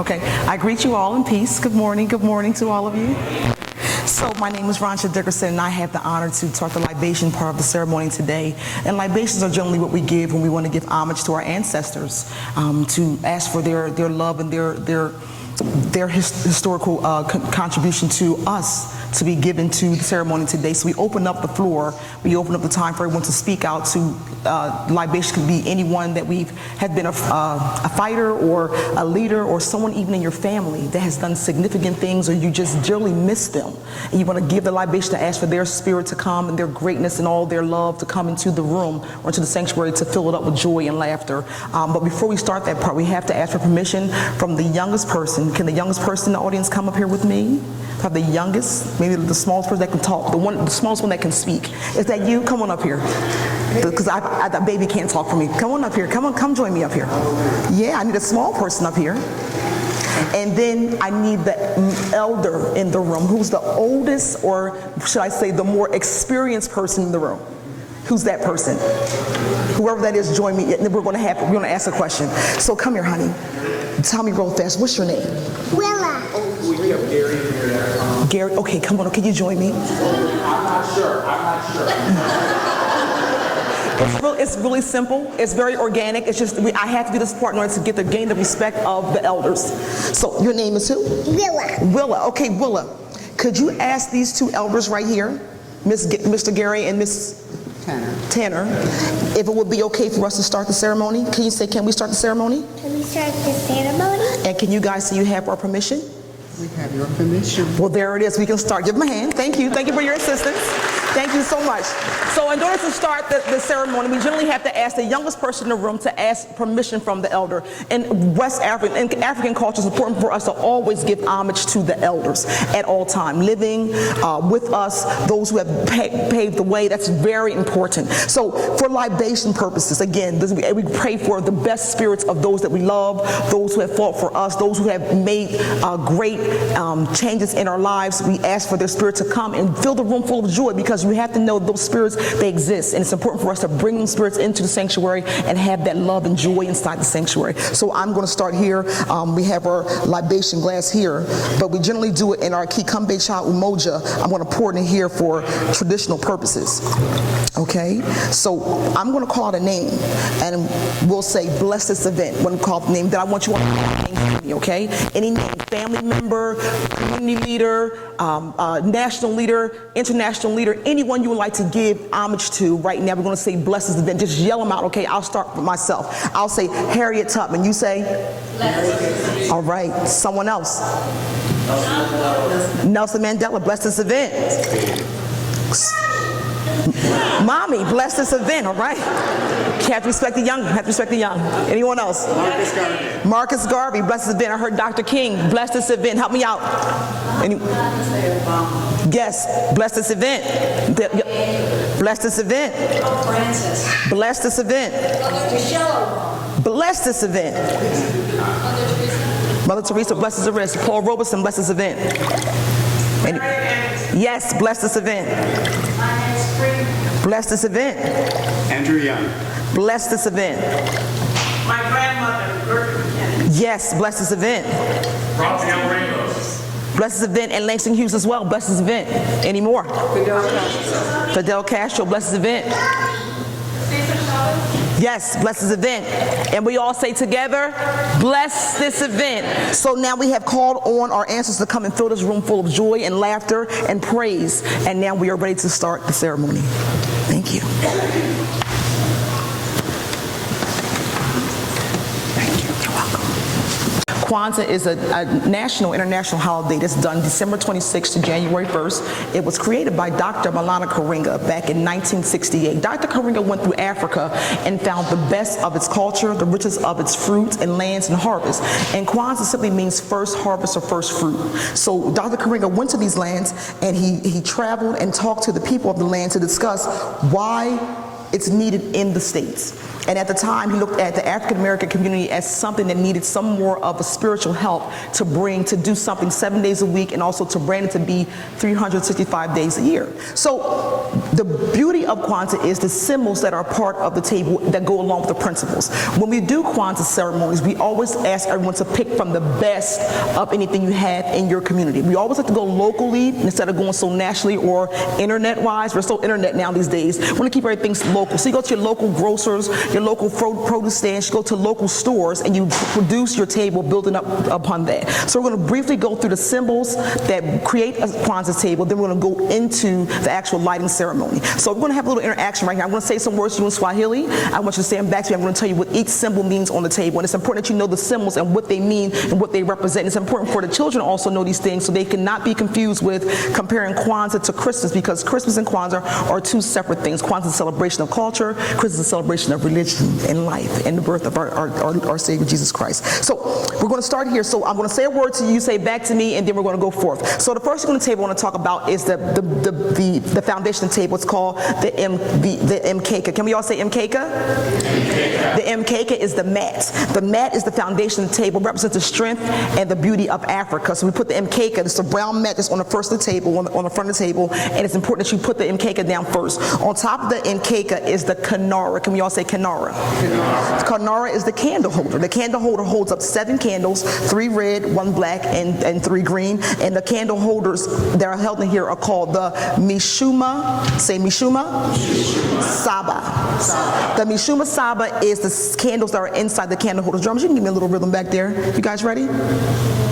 Okay, I greet you all in peace. Good morning to all of you. So my name is Ronsha Dickerson, and I have the honor to talk the libation part of the ceremony today. And libations are generally what we give when we want to give homage to our ancestors, to ask for their love and their historical contribution to us to be given to the ceremony today. So we open up the floor, we open up the time for everyone to speak out to libation. Could be anyone that have been a fighter or a leader or someone even in your family that has done significant things, or you just dearly miss them. And you want to give the libation to ask for their spirit to come and their greatness and all their love to come into the room or into the sanctuary to fill it up with joy and laughter. But before we start that part, we have to ask for permission from the youngest person. Can the youngest person in the audience come up here with me? Have the youngest, maybe the smallest person that can talk, the smallest one that can speak. Is that you? Come on up here. Because that baby can't talk for me. Come on up here. Come join me up here. Yeah, I need a small person up here. And then I need the elder in the room. Who's the oldest, or should I say the more experienced person in the room? Who's that person? Whoever that is, join me. We're going to ask a question. So come here, honey. Tell me real fast. What's your name? Willa. We have Gary here. Gary. Okay, come on. Can you join me? I'm not sure. It's really simple. It's very organic. It's just I have to do this part in order to gain the respect of the elders. So your name is who? Willa. Willa. Okay, Willa. Could you ask these two elders right here, Mr. Gary and Miss Tanner, if it would be okay for us to start the ceremony? Can you say, can we start the ceremony? Can we start the ceremony? And can you guys say you have our permission? We have your permission. Well, there it is. We can start. Give them a hand. Thank you. Thank you for your assistance. Thank you so much. So in order to start the ceremony, we generally have to ask the youngest person in the room to ask permission from the elder. In West African, in African culture, it's important for us to always give homage to the elders at all time, living with us, those who have paved the way. That's very important. So for libation purposes, again, we pray for the best spirits of those that we love, those who have fought for us, those who have made great changes in our lives. We ask for their spirit to come and fill the room full of joy, because we have to know those spirits, they exist, and it's important for us to bring them spirits into the sanctuary and have that love and joy inside the sanctuary. So I'm going to start here. We have our libation glass here, but we generally do it in our Kikambe Cha Umoja. I'm going to pour it in here for traditional purposes. Okay, so I'm going to call out a name, and we'll say, bless this event. When we call the name, then I want you all to call the name, okay? Any name, family member, community leader, national leader, international leader, anyone you would like to give homage to right now. We're going to say bless this event. Just yell them out, okay? I'll start with myself. I'll say Harriet Tubman. You say? All right. Someone else? Nelson Mandela. Bless this event. Mommy, bless this event, all right? You have to respect the young. Have to respect the young. Anyone else? Marcus Garvey. Marcus Garvey, bless this event. I heard Dr. King, bless this event. Help me out. Yes, bless this event. Bless this event. Francis. Bless this event. Bless this event. Mother Teresa, bless this event. Paul Robeson, bless this event. Yes, bless this event. Bless this event. Andrew Young. Bless this event. My grandmother, Gertrude Kennedy. Yes, bless this event. Raphael Ramos. Bless this event. And Langston Hughes as well. Bless this event. Any more? Fidel Castro, bless this event. Yes, bless this event. And we all say together, bless this event. So now we have called on our ancestors to come and fill this room full of joy and laughter and praise. And now we are ready to start the ceremony. Thank you. Thank you. You're welcome. Kwanzaa is a national, international holiday that's done December 26th to January 1st. It was created by Dr. Malana Karinga back in 1968. Dr. Karinga went through Africa and found the best of its culture, the richest of its fruits and lands and harvests. And Kwanzaa simply means first harvest or first fruit. So Dr. Karinga went to these lands, and he traveled and talked to the people of the land to discuss why it's needed in the States. And at the time, he looked at the African American community as something that needed some more of a spiritual help to do something 7 days a week, and also to brand it to be 365 days a year. So the beauty of Kwanzaa is the symbols that are part of the table that go along with the principles. When we do Kwanzaa ceremonies, we always ask everyone to pick from the best of anything you have in your community. We always have to go locally instead of going so nationally or internet-wise. We're so internet now these days. We want to keep everything local. So you go to your local grocers, your local produce stands, you go to local stores, and you produce your table building up upon that. So we're going to briefly go through the symbols that create a Kwanzaa table, then we're going to go into the actual lighting ceremony. So we're going to have a little interaction right here. I'm going to say some words to you in Swahili. I want you to say them back to me. I'm going to tell you what each symbol means on the table. And it's important that you know the symbols and what they mean and what they represent. It's important for the children to also know these things so they cannot be confused with comparing Kwanzaa to Christmas, because Christmas and Kwanzaa are two separate things. Kwanzaa is a celebration of culture. Christmas is a celebration of religion and life and the birth of our Savior Jesus Christ. So we're going to start here. So I'm going to say a word to you, say back to me, and then we're going to go forth. So the first thing on the table I want to talk about is the foundation table. It's called the mkeka. Can we all say mkeka? The mkeka is the mat. The mat is the foundation table, represents the strength and the beauty of Africa. So we put the mkeka, it's a brown mat that's on the first of the table, on the front of the table, and it's important that you put the mkeka down first. On top of the mkeka is the kanara. Can we all say kanara? Kanara is the candle holder. The candle holder holds up 7 candles, 3 red, 1 black, and 3 green. And the candle holders that are held in here are called the Mishuma. Say Mishuma. Saba. The Mishuma Saba is the candles that are inside the candle holders. Drummers, you can give me a little rhythm back there. You guys ready?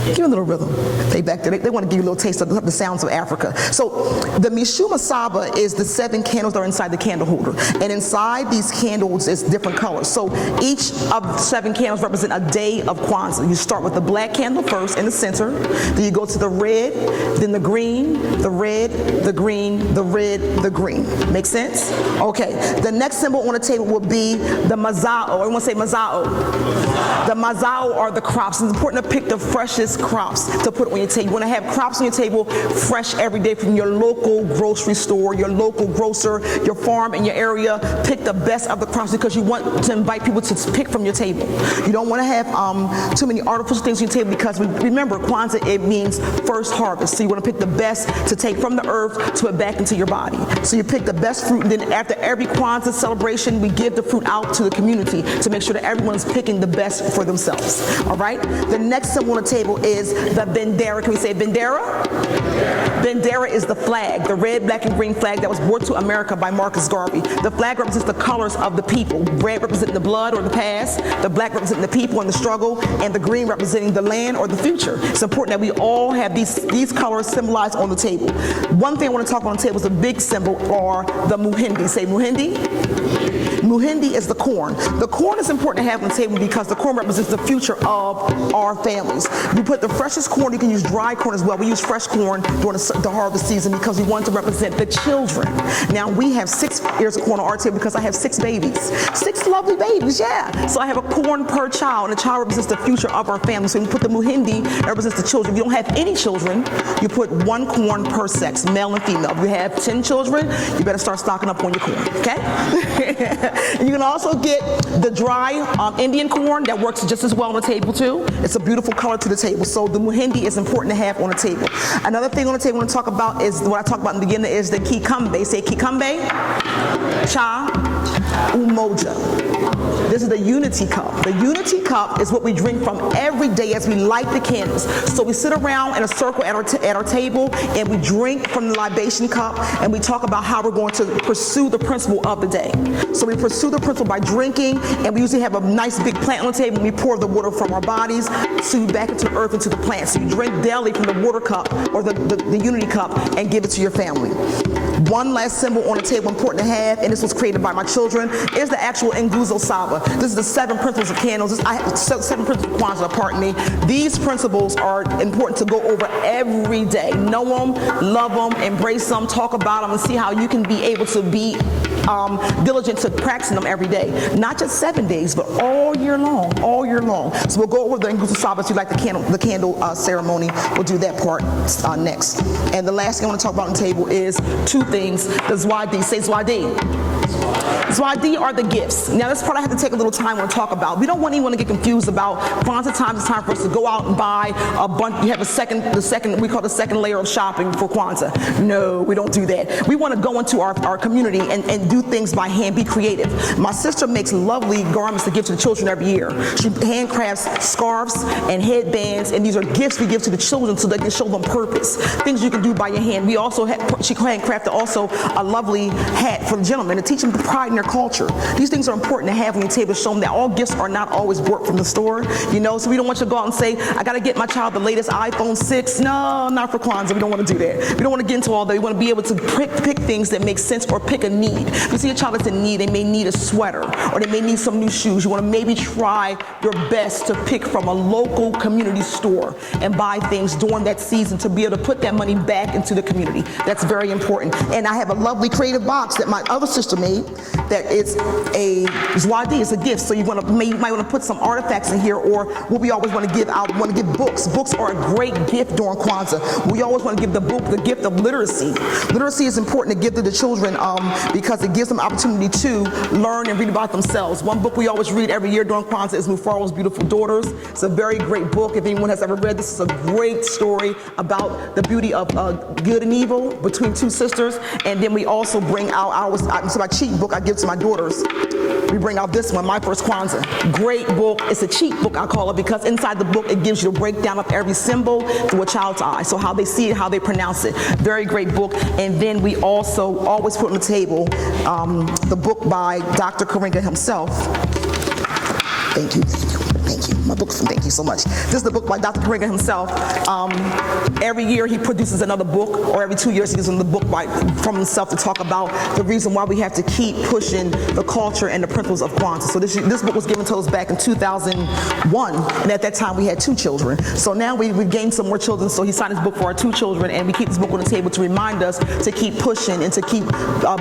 Give me a little rhythm. They back there. They want to give you a little taste of the sounds of Africa. So the Mishuma Saba is the 7 candles that are inside the candle holder. And inside these candles is different colors. So each of 7 candles represent a day of Kwanzaa. You start with the black candle first in the center. Then you go to the red, then the green, the red, the green, the red, the green. Make sense? Okay. The next symbol on the table will be the mazao. Everyone say mazao. The mazao are the crops. It's important to pick the freshest crops to put on your table. You want to have crops on your table fresh every day from your local grocery store, your local grocer, your farm in your area. Pick the best of the crops because you want to invite people to pick from your table. You don't want to have too many artificial things on your table because remember, Kwanzaa, it means first harvest. So you want to pick the best to take from the earth to put back into your body. So you pick the best fruit, and then after every Kwanzaa celebration, we give the fruit out to the community to make sure that everyone's picking the best for themselves. All right? The next symbol on the table is the bendera. Can we say bendera? Bendera is the flag, the red, black, and green flag that was brought to America by Marcus Garvey. The flag represents the colors of the people. Red representing the blood or the past, the black representing the people and the struggle, and the green representing the land or the future. It's important that we all have these colors symbolized on the table. One thing I want to talk about on the table is a big symbol, or the muhindi. Say muhindi. Muhindi is the corn. The corn is important to have on the table because the corn represents the future of our families. You put the freshest corn, you can use dry corn as well. We use fresh corn during the harvest season because we want to represent the children. Now we have 6 ears of corn on our table because I have 6 babies. 6 lovely babies, yeah. So I have a corn per child, and the child represents the future of our family. So when you put the muhindi, it represents the children. If you don't have any children, you put 1 corn per sex, male and female. If you have 10 children, you better start stocking up on your corn, okay? And you can also get the dry Indian corn that works just as well on the table too. It's a beautiful color to the table. So the muhindi is important to have on the table. Another thing on the table I want to talk about is what I talked about in the beginning is the kikambe. Say kikambe, cha, umoja. This is the unity cup. The unity cup is what we drink from every day as we light the candles. So we sit around in a circle at our table and we drink from the libation cup and we talk about how we're going to pursue the principle of the day. So we pursue the principle by drinking, and we usually have a nice big plant on the table and we pour the water from our bodies back into the earth, into the plants. So you drink daily from the water cup or the unity cup and give it to your family. One last symbol on the table important to have, and this was created by my children, is the actual Nguzo Saba. This is the 7 principles of candles. 7 principles of Kwanzaa, pardon me. These principles are important to go over every day. Know them, love them, embrace them, talk about them, and see how you can be able to be diligent to practicing them every day. Not just 7 days, but all year long, all year long. So we'll go over the Nguzo Saba. If you like the candle ceremony, we'll do that part next. And the last thing I want to talk about on the table is 2 things. The Zwadi. Say Zwadi. Zwadi are the gifts. Now this part I have to take a little time to talk about. We don't want anyone to get confused about Kwanzaa time. It's time for us to go out and buy a bunch. You have we call the second layer of shopping for Kwanzaa. No, we don't do that. We want to go into our community and do things by hand, be creative. My sister makes lovely garments to give to the children every year. She handcrafts scarves and headbands, and these are gifts we give to the children so they can show them purpose. Things you can do by your hand. We also she handcrafted also a lovely hat for the gentlemen to teach them the pride in their culture. These things are important to have on your table to show them that all gifts are not always bought from the store, you know, so we don't want you to go out and say, I got to get my child the latest iPhone 6. No, not for Kwanzaa. We don't want to do that. We don't want to get into all that. We want to be able to pick things that make sense or pick a need. If you see a child that's in need, they may need a sweater or they may need some new shoes. You want to maybe try your best to pick from a local community store and buy things during that season to be able to put that money back into the community. That's very important. And I have a lovely creative box that my other sister made that is a Zwadi, it's a gift. So you might want to put some artifacts in here, or what we always want to give out, we want to give books. Books are a great gift during Kwanzaa. We always want to give the gift of literacy. Literacy is important to give to the children because it gives them opportunity to learn and read about themselves. One book we always read every year during Kwanzaa is Mufaro's Beautiful Daughters. It's a very great book. If anyone has ever read this, it's a great story about the beauty of good and evil between two sisters. And then we also bring out so my cheat book I give to my daughters. We bring out this one, My First Kwanzaa. Great book. It's a cheat book, I call it, because inside the book it gives you a breakdown of every symbol through a child's eye. So how they see it, how they pronounce it. Very great book. And then we also always put on the table the book by Dr. Karenga himself. Thank you. Thank you. My book's from thank you so much. This is the book by Dr. Karenga himself. Every year he produces another book, or every 2 years he gives another book from himself to talk about the reason why we have to keep pushing the culture and the principles of Kwanzaa. So this book was given to us back in 2001, and at that time we had 2 children. So now we've gained some more children, so he signed his book for our 2 children, and we keep this book on the table to remind us to keep pushing and to keep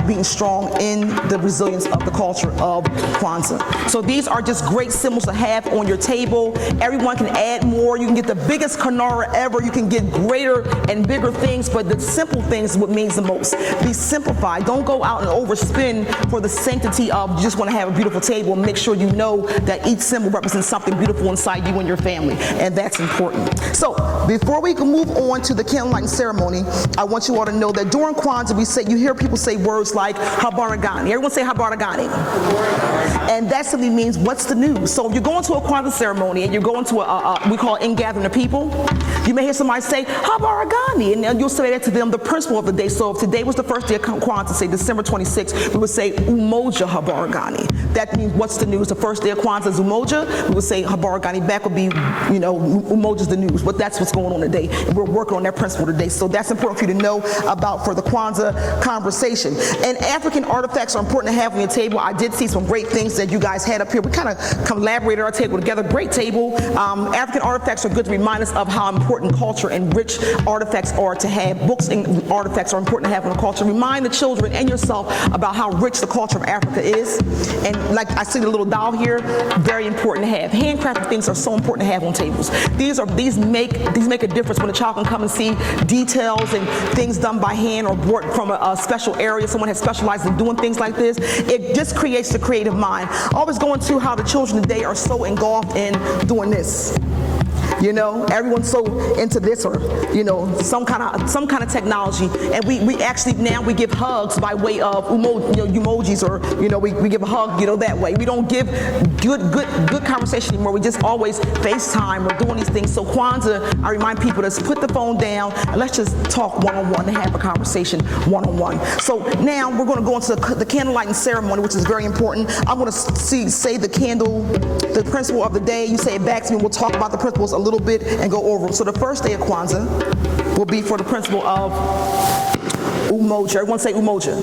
being strong in the resilience of the culture of Kwanzaa. So these are just great symbols to have on your table. Everyone can add more. You can get the biggest Kinara ever. You can get greater and bigger things, but the simple things is what means the most. Be simplified. Don't go out and overspend for the sanctity of you just want to have a beautiful table. Make sure you know that each symbol represents something beautiful inside you and your family, and that's important. So before we can move on to the candle lighting ceremony, I want you all to know that during Kwanzaa you hear people say words like Habaragani. Everyone say Habaragani. And that simply means what's the news. So if you're going to a Kwanzaa ceremony and you're going to we call in-gathering of people, you may hear somebody say Habaragani, and then you'll say that to them, the principle of the day. So if today was the first day of Kwanzaa, say December 26th, we would say Umoja Habaragani. That means what's the news. The first day of Kwanzaa is Umoja. We would say Habaragani. Back would be, Umoja's the news, but that's what's going on today. And we're working on that principle today. So that's important for you to know about for the Kwanzaa conversation. And African artifacts are important to have on your table. I did see some great things that you guys had up here. We kind of collaborated our table together. Great table. African artifacts are good to remind us of how important culture and rich artifacts are to have. Books and artifacts are important to have in the culture. Remind the children and yourself about how rich the culture of Africa is. And like I see the little doll here, very important to have. Handcrafted things are so important to have on tables. These make a difference when a child can come and see details and things done by hand or brought from a special area. Someone has specialized in doing things like this. It just creates the creative mind. Always going to how the children today are so engulfed in doing this. Everyone's so into this or, some kind of technology. And we actually now we give hugs by way of emojis or, we give a hug, that way. We don't give good conversation anymore. We just always FaceTime or doing these things. So Kwanzaa, I remind people to put the phone down and let's just talk one-on-one and have a conversation one-on-one. So now we're going to go into the candle lighting ceremony, which is very important. I'm going to say the principle of the day. You say it back to me. We'll talk about the principles a little bit and go over. So the first day of Kwanzaa will be for the principle of Umoja. Everyone say Umoja.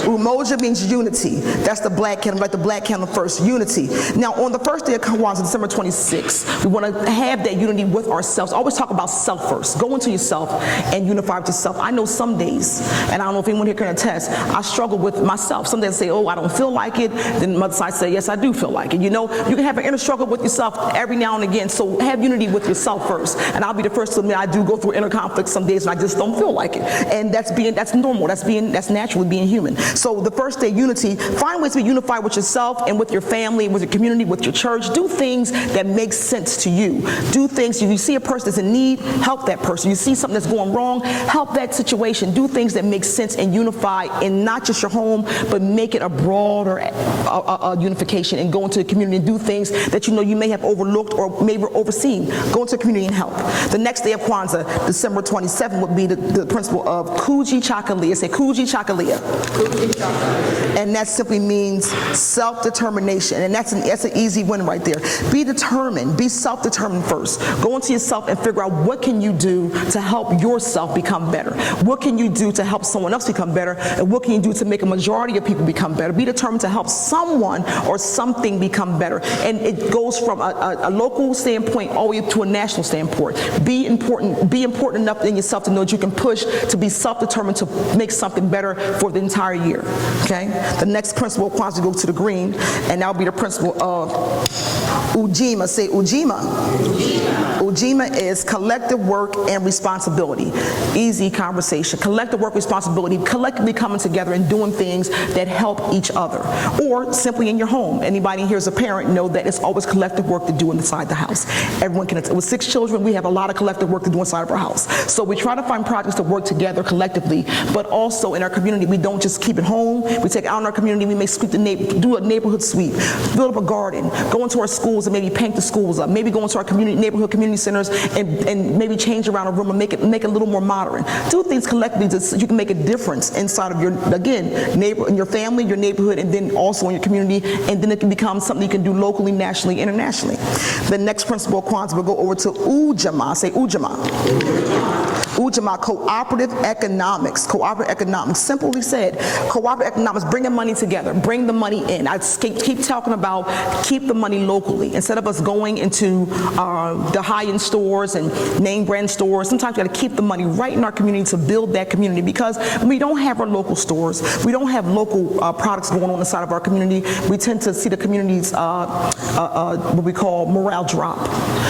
Umoja means unity. That's the black candle, like the black candle first, unity. Now, on the first day of Kwanzaa, December 26th, we want to have that unity with ourselves. Always talk about self first. Go into yourself and unify with yourself. I know some days, and I don't know if anyone here can attest, I struggle with myself. Some days I say, oh, I don't feel like it. Then the other side say, yes, I do feel like it. You can have an inner struggle with yourself every now and again. So have unity with yourself first. And I'll be the first to admit I do go through inner conflict some days and I just don't feel like it. And that's that's normal. That's naturally being human. So the first day, unity. Find ways to be unified with yourself and with your family, with your community, with your church. Do things that make sense to you. Do things. If you see a person that's in need, help that person. You see something that's going wrong, help that situation. Do things that make sense and unify in not just your home, but make it a broader unification, and go into the community and do things that you know you may have overlooked or maybe overseen. Go into the community and help. The next day of Kwanzaa, December 27th, would be the principle of Kuji Chakalia. Say Kuji Chakalia. And that simply means self-determination. And that's an easy win right there. Be determined. Be self-determined first. Go into yourself and figure out what can you do to help yourself become better. What can you do to help someone else become better? And what can you do to make a majority of people become better? Be determined to help someone or something become better. And it goes from a local standpoint all the way to a national standpoint. Be important enough in yourself to know that you can push to be self-determined to make something better for the entire year. Okay? The next principle of Kwanzaa goes to the green, and that will be the principle of Ujima. Say Ujima. Ujima is collective work and responsibility. Easy conversation. Collective work, responsibility, collectively coming together and doing things that help each other. Or simply in your home. Anybody here as a parent know that it's always collective work to do inside the house. Everyone can, with 6 children, we have a lot of collective work to do inside of our house. So we try to find projects to work together collectively, but also in our community, we don't just keep it home. We take out in our community, we may sweep do a neighborhood sweep, build up a garden, go into our schools and maybe paint the schools up, maybe go into our neighborhood community centers and maybe change around a room and make it a little more modern. Do things collectively so you can make a difference inside of your, again, in your family, your neighborhood, and then also in your community, and then it can become something you can do locally, nationally, internationally. The next principle of Kwanzaa will go over to Ujamaa. Say Ujamaa. Ujamaa, cooperative economics. Cooperative economics. Simply said, cooperative economics, bringing money together, bring the money in. I keep talking about keep the money locally. Instead of us going into the high-end stores and name brand stores, sometimes we got to keep the money right in our community to build that community, because we don't have our local stores. We don't have local products going on inside of our community. We tend to see the community's what we call morale drop.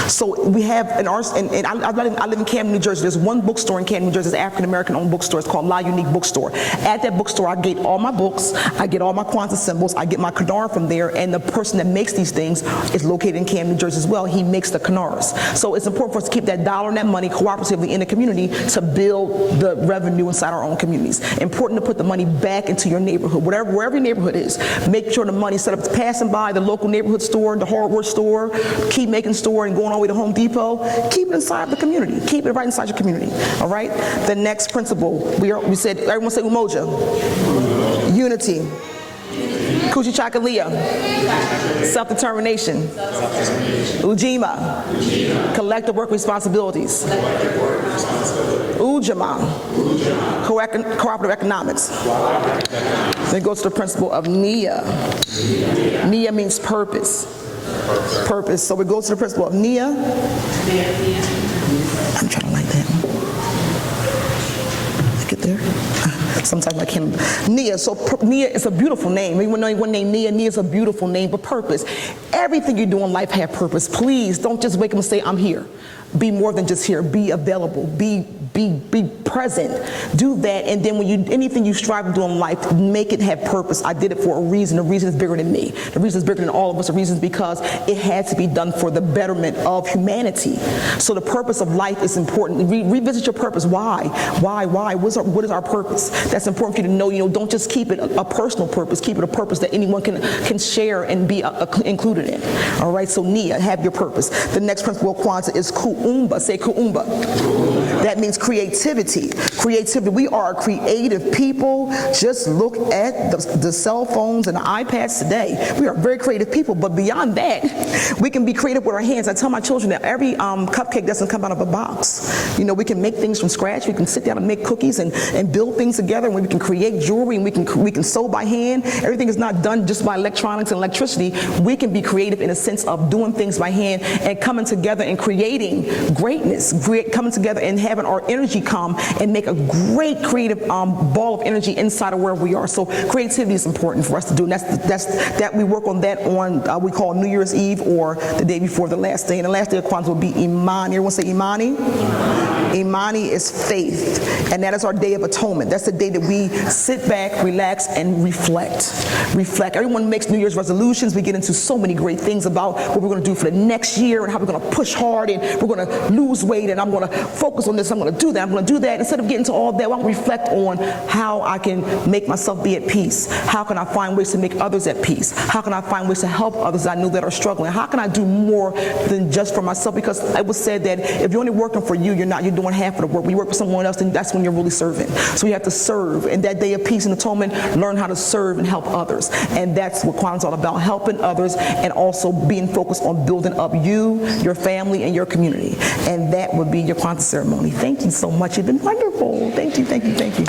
So we have in our, and I live in Camden, New Jersey. There's one bookstore in Camden, New Jersey. It's an African-American owned bookstore. It's called La Unique Bookstore. At that bookstore, I get all my books. I get all my Kwanzaa symbols. I get my Kanar from there. And the person that makes these things is located in Camden, New Jersey as well. He makes the Kanars. So it's important for us to keep that dollar and that money cooperatively in the community to build the revenue inside our own communities. Important to put the money back into your neighborhood, wherever your neighborhood is. Make sure the money, instead of passing by the local neighborhood store, the hardware store, keep making store and going all the way to Home Depot, keep it inside the community. Keep it right inside your community. All right? The next principle, we said, everyone say Umoja. Unity. Kuji Chakalia. Self-determination. Ujima. Collective work responsibilities. Ujamaa. Cooperative economics. Then it goes to the principle of Nia. Nia means purpose. Purpose. So we go to the principle of Nia. I'm trying to like that. Get there. Sometimes I can't. Nia. So Nia is a beautiful name. Everyone know one name Nia. Nia is a beautiful name, but purpose. Everything you do in life have purpose. Please don't just wake up and say, I'm here. Be more than just here. Be available. Be present. Do that, and then when anything you strive to do in life, make it have purpose. I did it for a reason. The reason is bigger than me. The reason is bigger than all of us. The reason is because it had to be done for the betterment of humanity. So the purpose of life is important. Revisit your purpose. Why? What is our purpose? That's important for you to know. Don't just keep it a personal purpose. Keep it a purpose that anyone can share and be included in. All right. So Nia, have your purpose. The next principle of Kwanzaa is Kuumba. Say Kuumba. That means creativity. Creativity. We are a creative people. Just look at the cell phones and the iPads today. We are very creative people, but beyond that, we can be creative with our hands. I tell my children that every cupcake doesn't come out of a box. We can make things from scratch. We can sit down and make cookies and build things together, and we can create jewelry, and we can sew by hand. Everything is not done just by electronics and electricity. We can be creative in a sense of doing things by hand and coming together and creating greatness, coming together and having our energy come and make a great creative ball of energy inside of where we are. So creativity is important for us to do, and that we work on that on we call New Year's Eve or the day before the last day. And the last day of Kwanzaa will be Imani. Everyone say Imani? Imani is faith, and that is our Day of Atonement. That's the day that we sit back, relax, and reflect. Everyone makes New Year's resolutions. We get into so many great things about what we're going to do for the next year and how we're going to push hard and we're going to lose weight and I'm going to focus on this, I'm going to do that, I'm going to do that. Instead of getting to all that, I want to reflect on how I can make myself be at peace. How can I find ways to make others at peace? How can I find ways to help others I know that are struggling? How can I do more than just for myself? Because it was said that if you're only working for you, you're doing half of the work. When you work for someone else, then that's when you're really serving. So you have to serve. And that day of peace and atonement, learn how to serve and help others. And that's what Kwanzaa is all about, helping others and also being focused on building up you, your family, and your community. And that would be your Kwanzaa ceremony. Thank you so much. You've been wonderful. Thank you, thank you, thank you.